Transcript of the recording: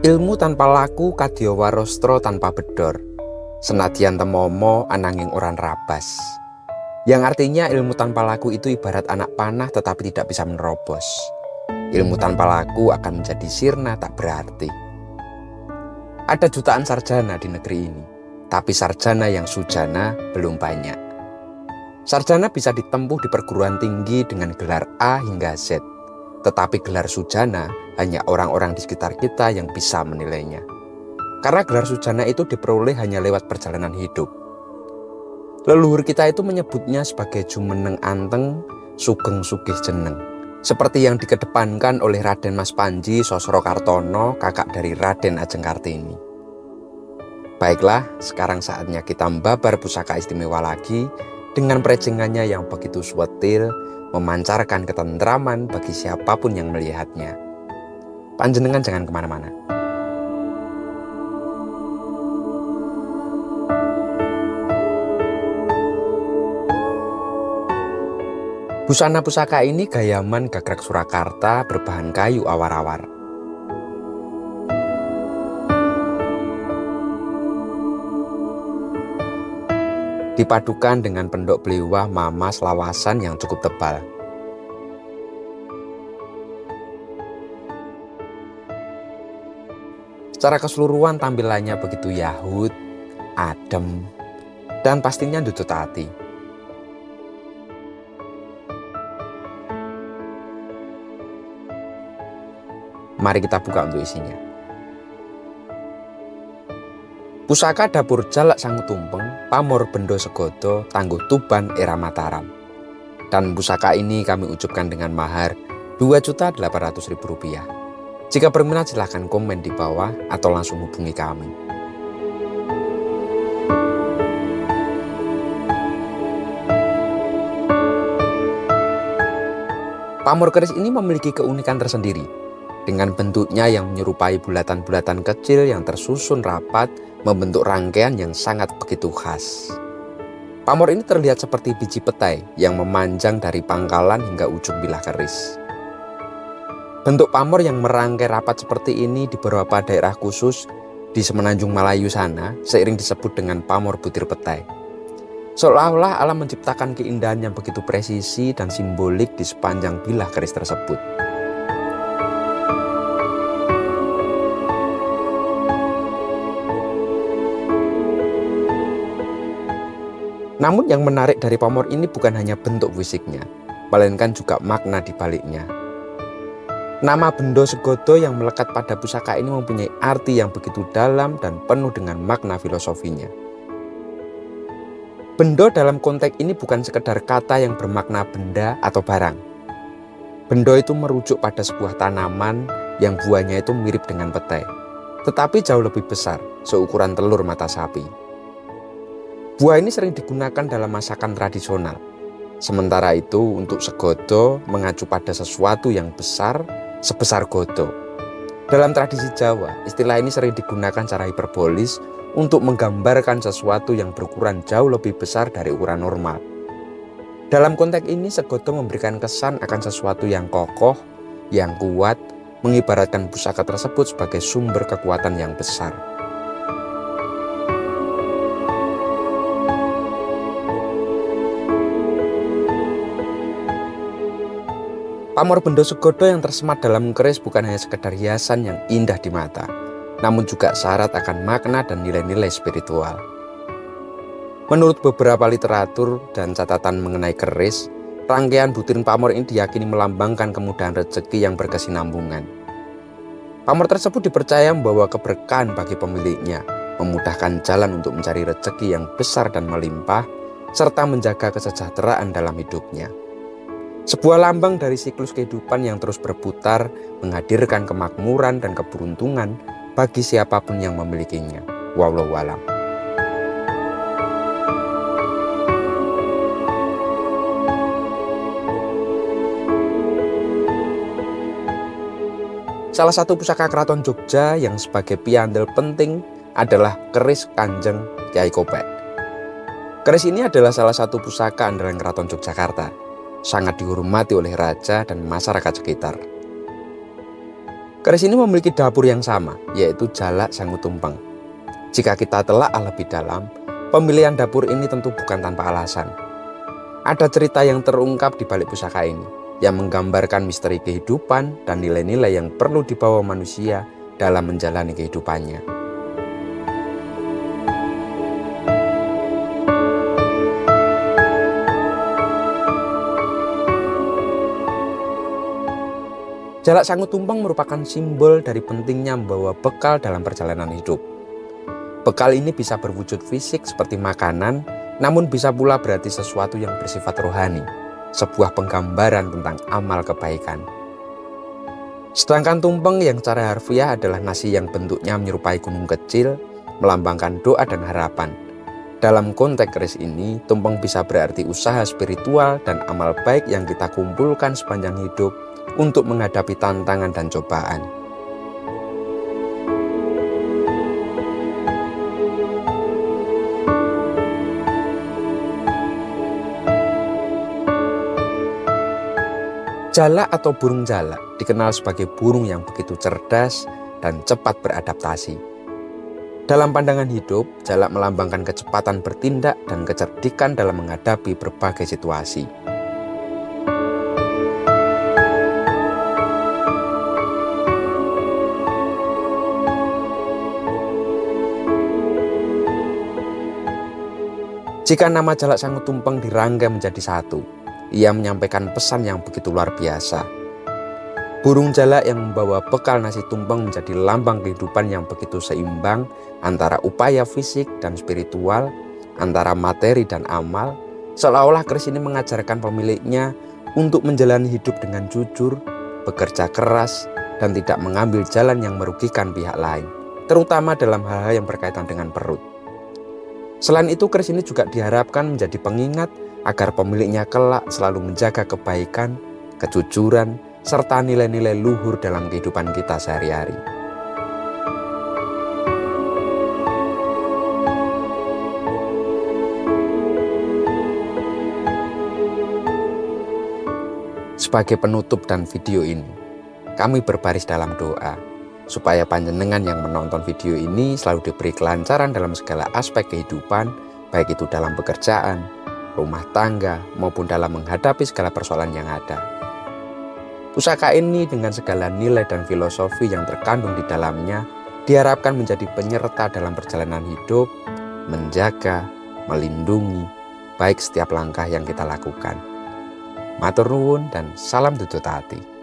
Ilmu tanpa laku kadya warastra tanpa bedor. Senadyan temomo ananging oran rabas. Yang artinya ilmu tanpa laku itu ibarat anak panah tetapi tidak bisa menerobos. Ilmu tanpa laku akan menjadi sirna tak berarti. Ada jutaan sarjana di negeri ini, tapi sarjana yang sujana belum banyak. Sarjana bisa ditempuh di perguruan tinggi dengan gelar A hingga Z, tetapi gelar sujana hanya orang-orang di sekitar kita yang bisa menilainya. Karena gelar sujana itu diperoleh hanya lewat perjalanan hidup. Leluhur kita itu menyebutnya sebagai jumeneng anteng, sugeng sugih jeneng. Seperti yang dikedepankan oleh Raden Mas Panji Sosrokartono, kakak dari Raden Ajeng Kartini. Baiklah, sekarang saatnya kita membabar pusaka istimewa lagi dengan prejengannya yang begitu suwetil, memancarkan ketentraman bagi siapapun yang melihatnya. Panjenengan jangan kemana-mana. Busana pusaka ini gayaman gagrag Surakarta berbahan kayu awar-awar. Dipadukan dengan pendok blewah mamas lawasan yang cukup tebal. Secara keseluruhan tampilannya begitu yahut, adem, dan pastinya ndudut hati. Mari kita buka untuk isinya. Pusaka dapur jalak sang tumpeng, pamor bendo segodo, tangguh tuban era Mataram. Dan pusaka ini kami ucapkan dengan mahar Rp2.800.000. Jika berminat silahkan komen di bawah atau langsung hubungi kami. Pamor keris ini memiliki keunikan tersendiri. Dengan bentuknya yang menyerupai bulatan-bulatan kecil yang tersusun rapat membentuk rangkaian yang sangat begitu khas. Pamor ini terlihat seperti biji petai yang memanjang dari pangkalan hingga ujung bilah keris. Bentuk pamor yang merangkai rapat seperti ini di beberapa daerah khusus di semenanjung Malayu sana seiring disebut dengan pamor butir petai. Seolah-olah alam menciptakan keindahan yang begitu presisi dan simbolik di sepanjang bilah keris tersebut. Namun yang menarik dari pamor ini bukan hanya bentuk fisiknya, melainkan juga makna di baliknya. Nama bendo segodo yang melekat pada pusaka ini mempunyai arti yang begitu dalam dan penuh dengan makna filosofinya. Bendo dalam konteks ini bukan sekedar kata yang bermakna benda atau barang. Bendo itu merujuk pada sebuah tanaman yang buahnya itu mirip dengan petai, tetapi jauh lebih besar, seukuran telur mata sapi. Buah ini sering digunakan dalam masakan tradisional. Sementara itu untuk segodo mengacu pada sesuatu yang besar sebesar godo. Dalam tradisi Jawa, istilah ini sering digunakan secara hiperbolis untuk menggambarkan sesuatu yang berukuran jauh lebih besar dari ukuran normal. Dalam konteks ini, segodo memberikan kesan akan sesuatu yang kokoh, yang kuat, mengibaratkan pusaka tersebut sebagai sumber kekuatan yang besar. Pamor bendo segodo yang tersemat dalam keris bukan hanya sekedar hiasan yang indah di mata, namun juga syarat akan makna dan nilai-nilai spiritual. Menurut beberapa literatur dan catatan mengenai keris, rangkaian butiran pamor ini diyakini melambangkan kemudahan rezeki yang berkesinambungan. Pamor tersebut dipercaya membawa keberkahan bagi pemiliknya, memudahkan jalan untuk mencari rezeki yang besar dan melimpah, serta menjaga kesejahteraan dalam hidupnya. Sebuah lambang dari siklus kehidupan yang terus berputar, menghadirkan kemakmuran dan keberuntungan bagi siapapun yang memilikinya. Wallahu a'lam. Salah satu pusaka Keraton Jogja yang sebagai piandel penting adalah keris Kanjeng Kyai Kopek. Keris ini adalah salah satu pusaka andalan Keraton Yogyakarta, sangat dihormati oleh raja dan masyarakat sekitar. Keris ini memiliki dapur yang sama, yaitu Jalak Sangu Tumpeng. Jika kita telaah lebih dalam, pemilihan dapur ini tentu bukan tanpa alasan. Ada cerita yang terungkap di balik pusaka ini, yang menggambarkan misteri kehidupan dan nilai-nilai yang perlu dibawa manusia dalam menjalani kehidupannya. Jalak Sangu Tumpeng merupakan simbol dari pentingnya membawa bekal dalam perjalanan hidup. Bekal ini bisa berwujud fisik seperti makanan, namun bisa pula berarti sesuatu yang bersifat rohani, sebuah penggambaran tentang amal kebaikan. Sedangkan tumpeng yang secara harfiah adalah nasi yang bentuknya menyerupai gunung kecil, melambangkan doa dan harapan. Dalam konteks keris ini, tumpeng bisa berarti usaha spiritual dan amal baik yang kita kumpulkan sepanjang hidup untuk menghadapi tantangan dan cobaan. Jalak atau burung jalak dikenal sebagai burung yang begitu cerdas dan cepat beradaptasi. Dalam pandangan hidup, jalak melambangkan kecepatan bertindak dan kecerdikan dalam menghadapi berbagai situasi. Jika nama Jalak Sangu Tumpeng dirangkai menjadi satu, ia menyampaikan pesan yang begitu luar biasa. Burung jalak yang membawa bekal nasi tumpeng menjadi lambang kehidupan yang begitu seimbang antara upaya fisik dan spiritual, antara materi dan amal, seolah-olah keris ini mengajarkan pemiliknya untuk menjalani hidup dengan jujur, bekerja keras, dan tidak mengambil jalan yang merugikan pihak lain, terutama dalam hal-hal yang berkaitan dengan perut. Selain itu, keris ini juga diharapkan menjadi pengingat agar pemiliknya kelak selalu menjaga kebaikan, kejujuran, serta nilai-nilai luhur dalam kehidupan kita sehari-hari. Sebagai penutup dan video ini, kami berbaris dalam doa supaya panjenengan yang menonton video ini selalu diberi kelancaran dalam segala aspek kehidupan, baik itu dalam pekerjaan, rumah tangga, maupun dalam menghadapi segala persoalan yang ada. Pusaka ini dengan segala nilai dan filosofi yang terkandung di dalamnya diharapkan menjadi penyerta dalam perjalanan hidup, menjaga, melindungi, baik setiap langkah yang kita lakukan. Matur nuwun dan salam tutut hati.